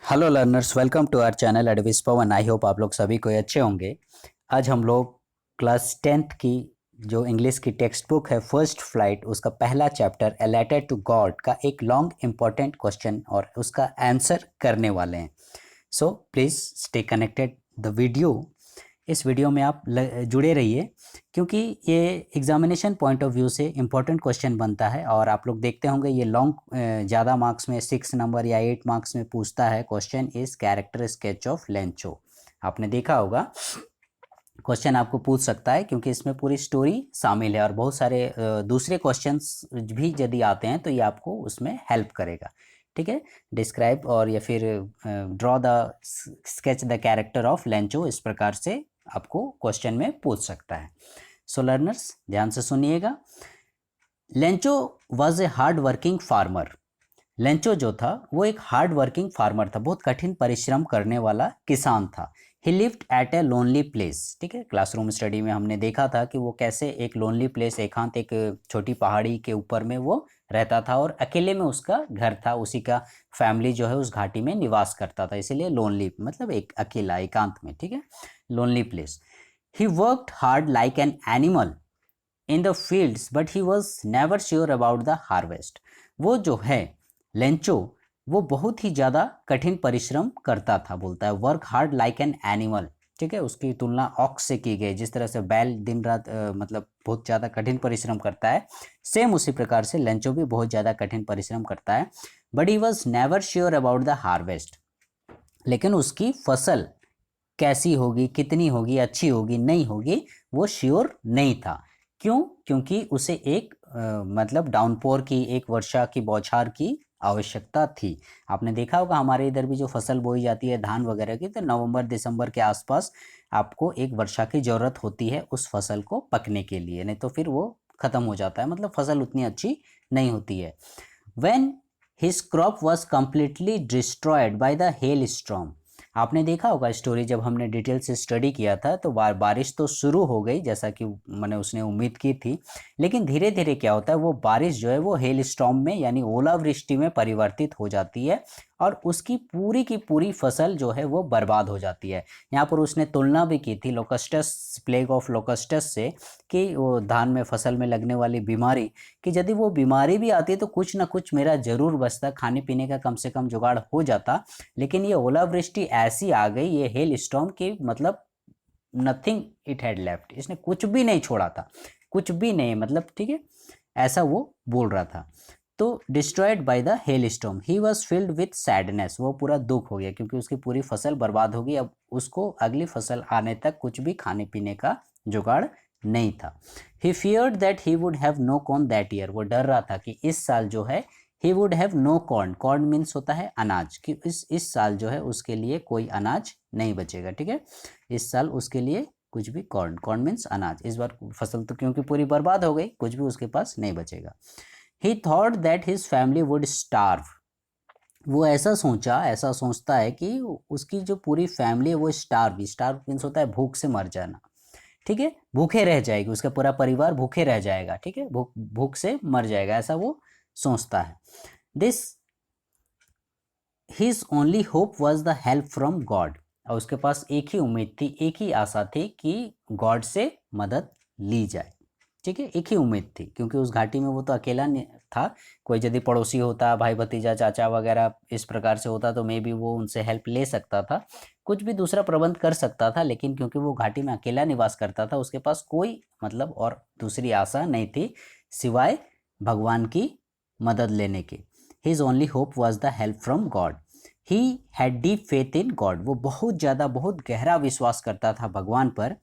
Hello learners, welcome to our channel एडविस Pawan. I hope आप लोग सभी कोई अच्छे होंगे। आज हम लोग क्लास 10th की जो इंग्लिश की टेक्स्ट बुक है फर्स्ट फ्लाइट, उसका पहला chapter a letter to God का एक लॉन्ग इंपॉर्टेंट क्वेश्चन और उसका आंसर करने वाले हैं। So please stay connected the video. इस वीडियो में आप जुड़े रहिए क्योंकि ये एग्जामिनेशन पॉइंट ऑफ व्यू से इम्पोर्टेंट क्वेश्चन बनता है। और आप लोग देखते होंगे ये लॉन्ग ज़्यादा मार्क्स में 6 नंबर या 8 मार्क्स में पूछता है। Question is character sketch of Lencho. आपने देखा होगा क्वेश्चन आपको पूछ सकता है क्योंकि इसमें पूरी स्टोरी शामिल है और बहुत सारे दूसरे क्वेश्चंस भी यदि आते हैं तो ये आपको उसमें हेल्प करेगा। ठीक है, डिस्क्राइब और या फिर draw the sketch the character of Lencho, इस प्रकार से आपको क्वेश्चन में पूछ सकता है। सो लर्नर्स ध्यान से सुनिएगा। Lencho was a hard working farmer. Lencho जो था वो एक हार्ड वर्किंग फार्मर था, बहुत कठिन परिश्रम करने वाला किसान था। ही lived eight a lonely place. ठीक है, क्लासरूम स्टडी में हमने देखा था कि वो कैसे एक लोनली प्लेस, एकांत एक छोटी पहाड़ी के ऊपर में वो रहता था और अकेले में उसका घर था, उसी का फैमिली जो है उस घाटी में निवास करता था, इसीलिए लोनली मतलब एक अकेला एकांत में। ठीक है, lonely place. He worked hard like an animal in the fields but he was never sure about the harvest. वो जो है लेंचो, वो बहुत ही ज़्यादा कठिन परिश्रम करता था। बोलता है work hard like an animal. ठीक है, उसकी तुलना ऑक्स से की गई। जिस तरह से बैल दिन रात मतलब बहुत ज़्यादा कठिन परिश्रम करता है, सेम उसी प्रकार से लेंचो भी बहुत ज़्यादा कठिन परिश्रम करता है। But he was never sure about the harvest. लेकिन उसकी फसल कैसी होगी, कितनी होगी, अच्छी होगी, नहीं होगी, वो श्योर नहीं था। क्यों? क्योंकि उसे एक मतलब डाउनपोर की, एक वर्षा की बौछार की आवश्यकता थी। आपने देखा होगा हमारे इधर भी जो फसल बोई जाती है धान वगैरह की, तो नवंबर दिसंबर के आसपास आपको एक वर्षा की ज़रूरत होती है उस फसल को पकने के लिए, नहीं तो फिर वो ख़त्म हो जाता है, मतलब फसल उतनी अच्छी नहीं होती है। When his crop was completely destroyed by the hailstorm। आपने देखा होगा स्टोरी, जब हमने डिटेल से स्टडी किया था तो बारिश तो शुरू हो गई जैसा कि मैंने उसने उम्मीद की थी, लेकिन धीरे धीरे क्या होता है वो बारिश जो है वो हेल स्टॉर्म में यानी ओलावृष्टि में परिवर्तित हो जाती है और उसकी पूरी की पूरी फसल जो है वो बर्बाद हो जाती है। यहाँ पर उसने तुलना भी की थी लोकस्टस, प्लेग ऑफ लोकस्टस से, कि वो धान में फसल में लगने वाली बीमारी, कि यदि वो बीमारी भी आती तो कुछ ना कुछ मेरा जरूर बचता, खाने पीने का कम से कम जुगाड़ हो जाता। लेकिन ये ओलावृष्टि ऐसी आ गई, ये हेल स्टॉर्म की, मतलब नथिंग इट हैड लेफ्ट, इसने कुछ भी नहीं छोड़ा था, कुछ भी नहीं, मतलब ठीक है, ऐसा वो बोल रहा था। तो destroyed by the hell storm he was filled with sadness. वो पूरा दुख हो गया क्योंकि उसकी पूरी फसल बर्बाद हो गई, अब उसको अगली फसल आने तक कुछ भी खाने पीने का जुगाड़ नहीं था। He feared that he would have no corn that year. वो डर रहा था कि इस साल जो है he would have no corn, corn means होता है अनाज, कि इस साल जो है उसके लिए कोई अनाज नहीं बचेगा। ठीक है, इस साल उसके लिए कुछ भी, कॉर्न, कॉर्न मीन्स अनाज, इस बार फसल तो क्योंकि पूरी बर्बाद हो गई, कुछ भी उसके पास नहीं बचेगा। ही thought that his family would starve. वो ऐसा सोचा, ऐसा सोचता है कि उसकी जो पूरी फैमिली है वो स्टार्व, स्टार्व मीन्स होता है भूख से मर जाना। ठीक है, भूखे रह जाएगी, उसका पूरा परिवार भूखे रह जाएगा। ठीक है, भूख से मर जाएगा, ऐसा वो सोचता है। This his only hope was the help from God. और उसके पास एक ही उम्मीद थी, एक ही आशा थी कि गॉड से मदद ली जाए। ठीक है, एक ही उम्मीद थी क्योंकि उस घाटी में वो तो अकेला था। कोई यदि पड़ोसी होता, भाई भतीजा चाचा वगैरह इस प्रकार से होता तो मे बी वो उनसे हेल्प ले सकता था, कुछ भी दूसरा प्रबंध कर सकता था। लेकिन क्योंकि वो घाटी में अकेला निवास करता था, उसके पास कोई मतलब और दूसरी आशा नहीं थी सिवाय भगवान की मदद लेने की। His only hope was the help from God. He had deep faith in God. वो बहुत ज़्यादा, बहुत गहरा विश्वास करता था भगवान पर।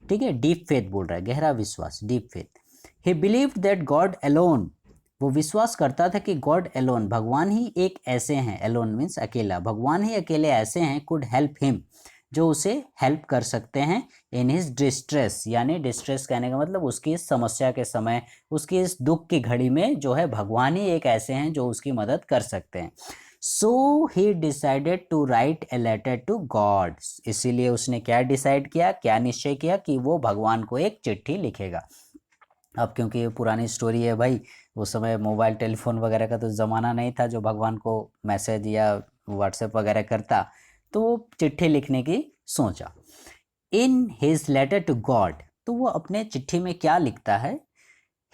ठीक है, डीप फेथ बोल रहा है, गहरा विश्वास, deep faith. He believed that God alone. वो विश्वास करता था कि गॉड अलोन, भगवान ही एक ऐसे हैं, अलोन मीन्स अकेला, भगवान ही अकेले ऐसे हैं, कुड हेल्प हिम, जो उसे हेल्प कर सकते हैं इन हिज डिस्ट्रेस। यानी डिस्ट्रेस कहने का मतलब उसकी इस समस्या के समय, उसकी इस दुख की घड़ी में जो है भगवान ही एक ऐसे हैं जो उसकी मदद कर सकते हैं। So he decided to write a letter to God. इसीलिए उसने क्या डिसाइड किया, क्या निश्चय किया कि वो भगवान को एक चिट्ठी लिखेगा। अब क्योंकि ये पुरानी स्टोरी है भाई, उस समय मोबाइल टेलीफोन वगैरह का तो ज़माना नहीं था जो भगवान को मैसेज या व्हाट्सएप वगैरह करता, तो वो चिट्ठी लिखने की सोचा। In his letter to God, तो वो अपने चिट्ठी में क्या लिखता है,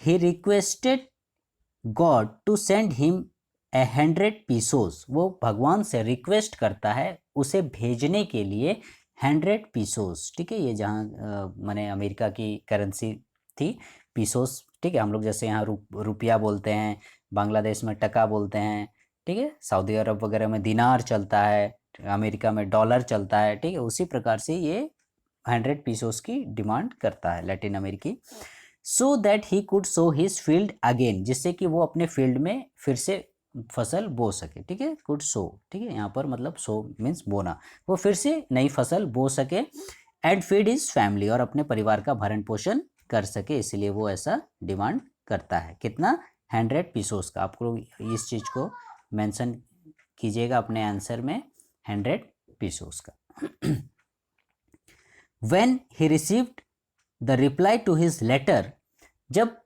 he requested God to send him 100 pesos, वो भगवान से रिक्वेस्ट करता है उसे भेजने के लिए 100 पीसोस, ठीक है। ये जहाँ मैंने अमेरिका की करेंसी थी पीसोस, ठीक है। हम लोग जैसे यहाँ रुपया बोलते हैं, बांग्लादेश में टका बोलते हैं, ठीक है। सऊदी अरब वगैरह में दिनार चलता है, अमेरिका में डॉलर चलता है, ठीक है। उसी प्रकार से ये 100 पीसोस की डिमांड करता है लैटिन अमेरिकी। So that he could so his field again, जिससे कि वो अपने फील्ड में फिर से फसल बो सके, ठीक है। कुड सो, ठीक है, यहाँ पर मतलब सो मीन्स बोना, वो फिर से नई फसल बो सके। एंड फीड हिज फैमिली, और अपने परिवार का भरण पोषण कर सके, इसलिए वो ऐसा डिमांड करता है। कितना, 100 पीसोस का। आपको इस चीज़ को मेंशन कीजिएगा अपने आंसर में, 100 पीसोस का। When he received the reply to his letter, जब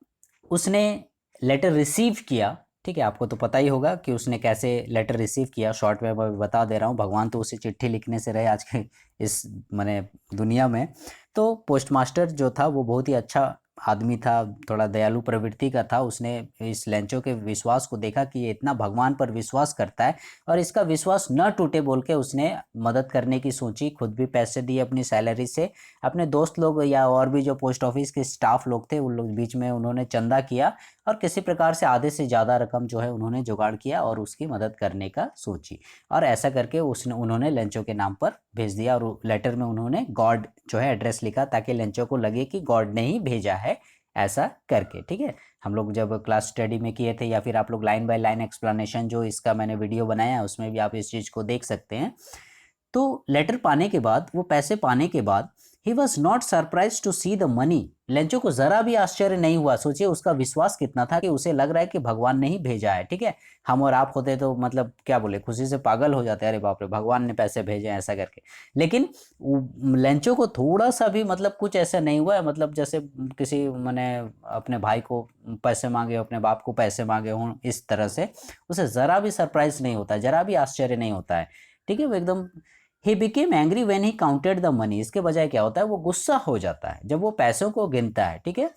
उसने लेटर रिसीव किया, ठीक है। आपको तो पता ही होगा कि उसने कैसे लेटर रिसीव किया, शॉर्ट में मैं बता दे रहा हूँ। भगवान तो उसे चिट्ठी लिखने से रहे आज के इस माने दुनिया में। तो पोस्ट मास्टर जो था वो बहुत ही अच्छा आदमी था, थोड़ा दयालु प्रवृत्ति का था। उसने इस लेंचो के विश्वास को देखा कि ये इतना भगवान पर विश्वास करता है और इसका विश्वास न टूटे बोल के उसने मदद करने की सोची। खुद भी पैसे दिए अपनी सैलरी से, अपने दोस्त लोग या और भी जो पोस्ट ऑफिस के स्टाफ लोग थे उन लोग बीच में उन्होंने चंदा किया और किसी प्रकार से आधे से ज़्यादा रकम जो है उन्होंने जुगाड़ किया और उसकी मदद करने का सोची। और ऐसा करके उन्होंने लेंचो के नाम पर भेज दिया और लेटर में उन्होंने गॉड जो है एड्रेस लिखा, ताकि लेंचो को लगे कि गॉड ने ही भेजा है ऐसा करके, ठीक है। हम लोग जब क्लास स्टडी में किए थे, या फिर आप लोग लाइन बाय लाइन एक्सप्लेनेशन जो इसका मैंने वीडियो बनाया है उसमें भी आप इस चीज़ को देख सकते हैं। तो लेटर पाने के बाद, वो पैसे पाने के बाद, he was not surprise to see the money, Lencho को जरा भी आश्चर्य नहीं हुआ। सोचिए उसका विश्वास कितना था कि उसे लग रहा है कि भगवान ने ही भेजा है, ठीक है। हम और आप होते तो मतलब क्या बोले, खुशी से पागल हो जाते, अरे बाप रे भगवान ने पैसे भेजे हैं ऐसा करके। लेकिन लेंचो को थोड़ा सा भी मतलब कुछ ऐसा नहीं हुआ है, मतलब जैसे किसी मैंने अपने भाई को पैसे मांगे, अपने बाप को पैसे मांगे हों, इस तरह से उसे जरा भी सरप्राइज नहीं होता, जरा भी आश्चर्य नहीं होता है, ठीक है। वो एकदम he became angry when he counted the money, इसके बजाय क्या होता है, वो गुस्सा हो जाता है जब वो पैसों को गिनता है, ठीक है।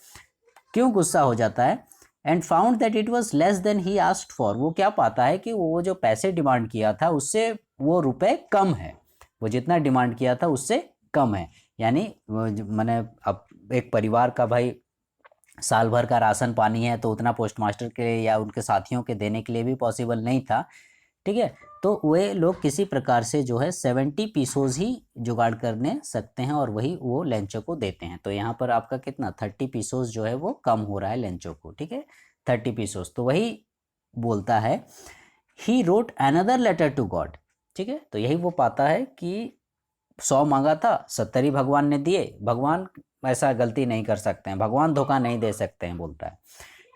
क्यों गुस्सा हो जाता है, and found that it was less than he asked for, वो क्या पाता है कि वो जो पैसे डिमांड किया था उससे वो रुपए कम है, वो जितना डिमांड किया था उससे कम है। यानी मैंने अब एक परिवार का भाई साल भर का राशन पानी है तो उतना पोस्ट मास्टर के या उनके साथियों के देने के लिए भी पॉसिबल नहीं था, ठीक है। तो वे लोग किसी प्रकार से जो है 70 पीसोज ही जुगाड़ करने सकते हैं और वही वो लेंचो को देते हैं। तो यहाँ पर आपका कितना 30 पीसोज जो है वो कम हो रहा है लेंचो को, ठीक है, 30 पीसोज। तो वही बोलता है he wrote another letter to God, ठीक है। तो यही वो पाता है कि 100 मांगा था, 70 ही भगवान ने दिए। भगवान ऐसा गलती नहीं कर सकते हैं, भगवान धोखा नहीं दे सकते हैं, बोलता है,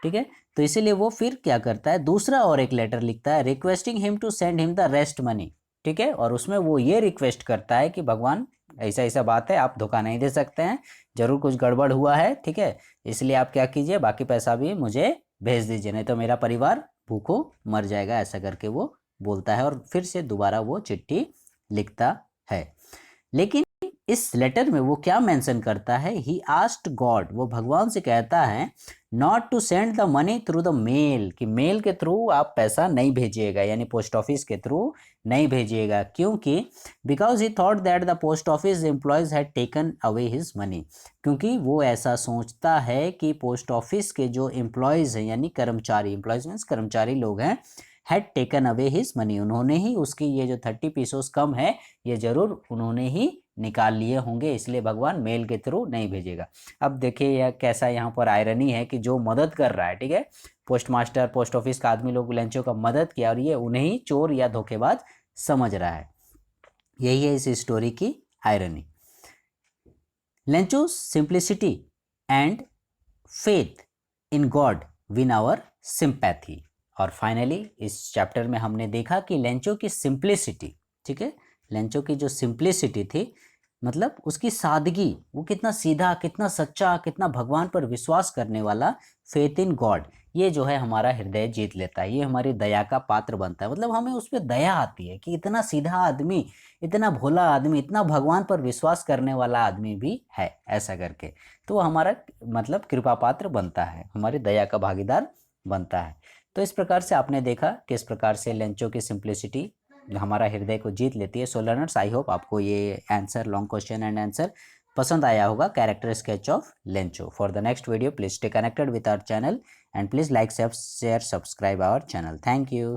ठीक है। तो इसीलिए वो फिर क्या करता है, दूसरा और एक लेटर लिखता है, requesting him to send him the rest money, ठीक है। और उसमें वो ये रिक्वेस्ट करता है कि भगवान ऐसा ऐसा बात है, आप धोखा नहीं दे सकते हैं, जरूर कुछ गड़बड़ हुआ है, ठीक है। इसलिए आप क्या कीजिए, बाकी पैसा भी मुझे भेज दीजिए, नहीं तो मेरा परिवार भूखों मर जाएगा, ऐसा करके वो बोलता है और फिर से दोबारा वो चिट्ठी लिखता है। लेकिन इस लेटर में वो क्या मेंशन करता है, ही आस्क्ड गॉड, वो भगवान से कहता है not to send the money through the mail, कि मेल के थ्रू आप पैसा नहीं भेजिएगा, यानी पोस्ट ऑफिस के थ्रू नहीं भेजिएगा। क्योंकि because he thought that the post office employees had taken away his money, क्योंकि वो ऐसा सोचता है कि पोस्ट ऑफिस के जो एम्प्लॉयज़ हैं यानी कर्मचारी, एम्प्लॉयज मीन्स कर्मचारी लोग हैं, had taken away his money, उन्होंने ही उसकी ये जो 30 पीसोस कम है ये जरूर उन्होंने ही निकाल लिए होंगे, इसलिए भगवान मेल के थ्रू नहीं भेजेगा। अब देखिए यह कैसा यहाँ पर आयरनी है कि जो मदद कर रहा है, ठीक है, पोस्ट मास्टर पोस्ट ऑफिस का आदमी लोग लेंचो का मदद किया और ये उन्हें ही चोर या धोखेबाज समझ रहा है। यही है इस स्टोरी की irony. Lencho simplicity and faith in God win our sympathy. और फाइनली इस चैप्टर में हमने देखा कि लेंचो की सिंप्लिसिटी, ठीक है, लेंचो की जो सिंप्लिसिटी थी मतलब उसकी सादगी, वो कितना सीधा, कितना सच्चा, कितना भगवान पर विश्वास करने वाला, फेथ इन गॉड, ये जो है हमारा हृदय जीत लेता है, ये हमारी दया का पात्र बनता है। मतलब हमें उस पर दया आती है कि इतना सीधा आदमी, इतना भोला आदमी, इतना भगवान पर विश्वास करने वाला आदमी भी है, ऐसा करके तो वो हमारा मतलब कृपा पात्र बनता है, हमारी दया का भागीदार बनता है। तो इस प्रकार से आपने देखा किस प्रकार से लेंचो की सिंप्लिसिटी हमारा हृदय को जीत लेती है। सो लर्नर्स, आई होप आपको ये answer, long question and answer पसंद आया होगा, character sketch of Lencho. For the next video please stay connected with our channel and please like, share, subscribe our channel. Thank you.